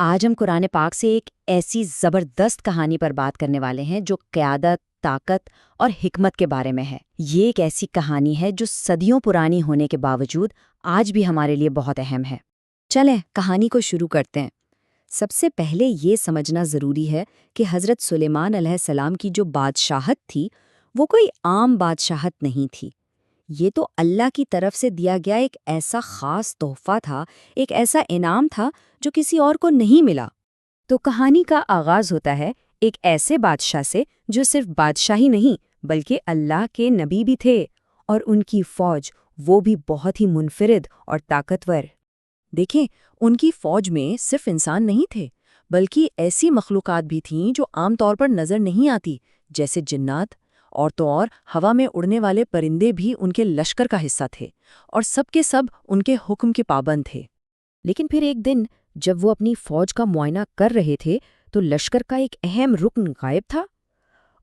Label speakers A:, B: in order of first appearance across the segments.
A: آج ہم قرآن پاک سے ایک ایسی زبردست کہانی پر بات کرنے والے ہیں جو قیادت، طاقت اور حکمت کے بارے میں ہے۔ یہ ایک ایسی کہانی ہے جو صدیوں پرانی ہونے کے باوجود آج بھی ہمارے لیے بہت اہم ہے۔ چلیں کہانی کو شروع کرتے ہیں۔ سب سے پہلے یہ سمجھنا ضروری ہے کہ حضرت سلیمان علیہ السلام کی جو بادشاہت تھی وہ کوئی عام بادشاہت نہیں تھی۔ یہ تو اللہ کی طرف سے دیا گیا ایک ایسا خاص تحفہ تھا، ایک ایسا انعام تھا جو کسی اور کو نہیں ملا۔ تو کہانی کا آغاز ہوتا ہے ایک ایسے بادشاہ سے جو صرف بادشاہی نہیں بلکہ اللہ کے نبی بھی تھے، اور ان کی فوج وہ بھی بہت ہی منفرد اور طاقتور۔
B: دیکھیں، ان کی فوج میں صرف انسان نہیں تھے بلکہ ایسی مخلوقات بھی تھیں جو عام طور پر نظر نہیں آتی، جیسے جنات، اور تو اور ہوا میں اڑنے والے پرندے بھی ان کے لشکر کا حصہ تھے، اور سب کے سب ان کے حکم کے پابند تھے۔
A: لیکن پھر ایک دن جب وہ اپنی فوج کا معائنہ کر رہے تھے تو لشکر کا ایک اہم رکن غائب تھا،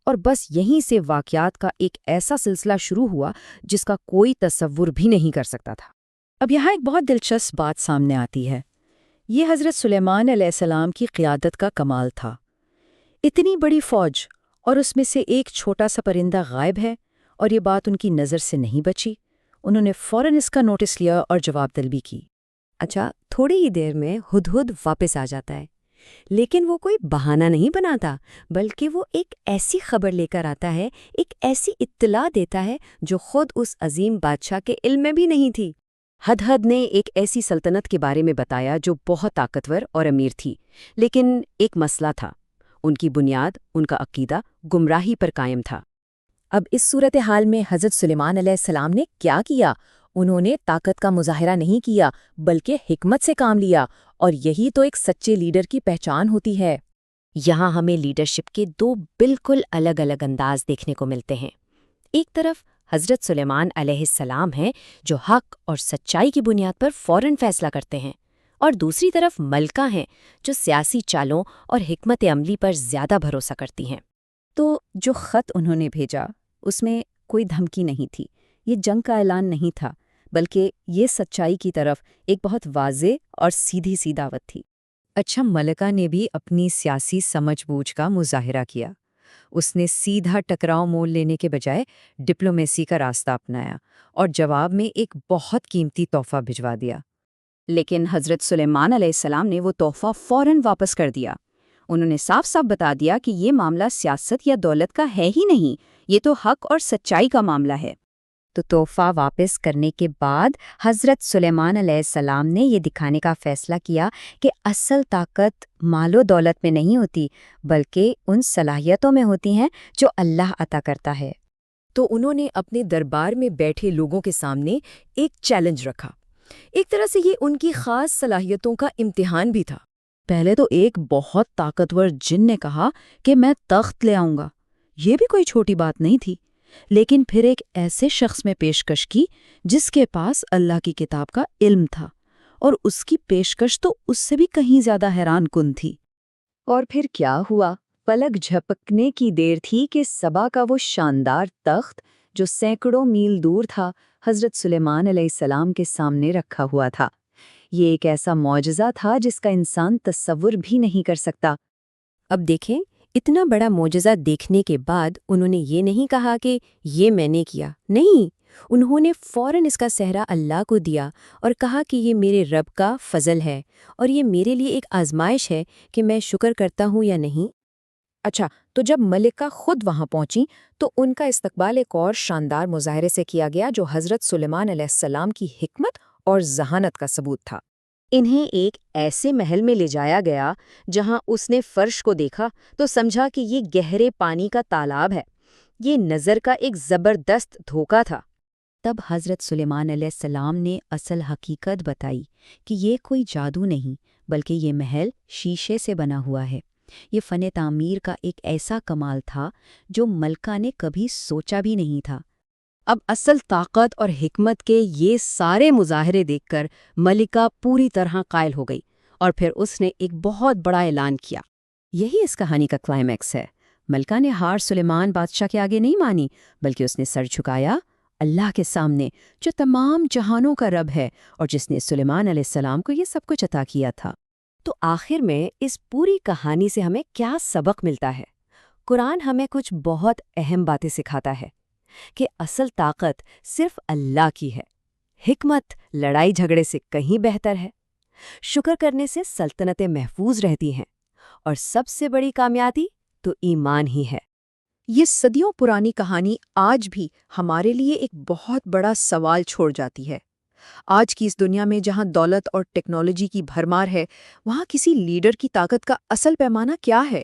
A: اور بس یہیں سے واقعات کا ایک ایسا سلسلہ شروع ہوا جس کا کوئی تصور بھی نہیں کر سکتا تھا۔
B: اب یہاں ایک بہت دلچسپ بات سامنے آتی ہے۔ یہ حضرت سلیمان علیہ السلام کی قیادت کا کمال تھا۔ اتنی بڑی فوج اور اس میں سے ایک چھوٹا سا پرندہ غائب ہے، اور یہ بات ان کی نظر سے نہیں بچی۔ انہوں نے فوراً اس کا نوٹس لیا اور جواب طلبی کی۔
C: اچھا، تھوڑی ہی دیر میں ہدہد واپس آ جاتا ہے، لیکن وہ کوئی بہانہ نہیں بناتا، بلکہ وہ ایک ایسی خبر لے کر آتا ہے، ایک ایسی اطلاع دیتا ہے جو خود اس عظیم بادشاہ کے علم میں بھی نہیں تھی۔
A: ہدہد نے ایک ایسی سلطنت کے بارے میں بتایا جو بہت طاقتور اور امیر تھی، لیکن ایک مسئلہ تھا، ان کی بنیاد، ان کا عقیدہ گمراہی پر قائم تھا۔
B: اب اس صورتحال میں حضرت سلیمان علیہ السلام نے کیا کیا؟ انہوں نے طاقت کا مظاہرہ نہیں کیا بلکہ حکمت سے کام لیا، اور یہی تو ایک سچے لیڈر کی پہچان ہوتی ہے۔
A: یہاں ہمیں لیڈرشپ کے دو بالکل الگ الگ انداز دیکھنے کو ملتے ہیں۔ ایک طرف حضرت سلیمان علیہ السلام ہیں جو حق اور سچائی کی بنیاد پر فوراً فیصلہ کرتے ہیں، اور دوسری طرف ملکہ ہیں جو سیاسی چالوں اور حکمت عملی پر زیادہ بھروسہ کرتی ہیں۔
C: تو جو خط انہوں نے بھیجا اس میں کوئی دھمکی نہیں تھی، یہ جنگ کا اعلان نہیں تھا، بلکہ یہ سچائی کی طرف ایک بہت واضح اور سیدھی سی دعوت تھی۔
B: اچھا، ملکہ نے بھی اپنی سیاسی سمجھ بوجھ کا مظاہرہ کیا۔ اس نے سیدھا ٹکراؤ مول لینے کے بجائے ڈپلومیسی کا راستہ اپنایا، اور جواب میں ایک بہت قیمتی تحفہ بھجوا دیا۔
A: لیکن حضرت سلیمان علیہ السلام نے وہ تحفہ فوراً واپس کر دیا۔ انہوں نے صاف صاف بتا دیا کہ یہ معاملہ سیاست یا دولت کا ہے ہی نہیں، یہ تو حق اور سچائی کا معاملہ ہے۔ تو تحفہ واپس کرنے کے بعد حضرت سلیمان علیہ السلام نے یہ دکھانے کا فیصلہ کیا کہ اصل طاقت مال و دولت میں نہیں ہوتی بلکہ ان صلاحیتوں میں ہوتی ہیں جو اللہ عطا کرتا ہے۔
B: تو انہوں نے اپنے دربار میں بیٹھے لوگوں کے سامنے ایک چیلنج رکھا۔ ایک طرح سے یہ ان کی خاص صلاحیتوں کا امتحان بھی تھا۔ پہلے تو ایک بہت طاقتور جن نے کہا کہ میں تخت لے آؤں گا۔ یہ بھی کوئی چھوٹی بات نہیں تھی، لیکن پھر ایک ایسے شخص میں پیشکش کی جس کے پاس اللہ کی کتاب کا علم تھا، اور اس کی پیشکش تو اس سے بھی کہیں زیادہ حیران کن تھی۔
C: اور پھر کیا ہوا؟ پلک جھپکنے کی دیر تھی کہ سبا کا وہ شاندار تخت جو سینکڑوں میل دور تھا حضرت سلیمان علیہ السلام کے سامنے رکھا ہوا تھا۔ یہ ایک ایسا معجزہ تھا جس کا انسان تصور بھی نہیں کر سکتا۔
A: اب دیکھیں، اتنا بڑا معجزہ دیکھنے کے بعد انہوں نے یہ نہیں کہا کہ یہ میں نے کیا، نہیں، انہوں نے فوراً اس کا سہرا اللہ کو دیا اور کہا کہ یہ میرے رب کا فضل ہے، اور یہ میرے لیے ایک آزمائش ہے کہ میں شکر کرتا ہوں یا نہیں۔
B: اچھا، تو جب ملکہ خود وہاں پہنچی تو ان کا استقبال ایک اور شاندار مظاہرے سے کیا گیا جو حضرت سلیمان علیہ السلام کی حکمت اور ذہانت کا ثبوت تھا۔
A: انہیں ایک ایسے محل میں لے جایا گیا جہاں اس نے فرش کو دیکھا تو سمجھا کہ یہ گہرے پانی کا تالاب ہے۔ یہ نظر کا ایک زبردست دھوکہ تھا۔
C: تب حضرت سلیمان علیہ السلام نے اصل حقیقت بتائی کہ یہ کوئی جادو نہیں بلکہ یہ محل شیشے سے بنا ہوا ہے۔ یہ فن تعمیر کا ایک ایسا کمال تھا جو ملکہ نے کبھی سوچا بھی نہیں تھا۔
A: اب اصل طاقت اور حکمت کے یہ سارے مظاہرے دیکھ کر ملکہ پوری طرح قائل ہو گئی، اور پھر اس نے ایک بہت بڑا اعلان کیا۔ یہی اس کہانی کا کلائمیکس ہے۔ ملکہ نے ہار سلیمان بادشاہ کے آگے نہیں مانی، بلکہ اس نے سر جھکایا اللہ کے سامنے جو تمام جہانوں کا رب ہے اور جس نے سلیمان علیہ السلام کو یہ سب کچھ عطا کیا تھا۔
C: تو آخر میں اس پوری کہانی سے ہمیں کیا سبق ملتا ہے؟ قرآن ہمیں کچھ بہت اہم باتیں سکھاتا ہے کہ اصل طاقت صرف اللہ کی ہے، حکمت لڑائی جھگڑے سے کہیں بہتر ہے، شکر کرنے سے سلطنتیں محفوظ رہتی ہیں، اور سب سے بڑی کامیابی تو ایمان ہی ہے۔
B: یہ صدیوں پرانی کہانی آج بھی ہمارے لیے ایک بہت بڑا سوال چھوڑ جاتی ہے۔ آج کی اس دنیا میں جہاں دولت اور ٹیکنالوجی کی بھرمار ہے، وہاں کسی لیڈر کی طاقت کا اصل پیمانہ کیا ہے؟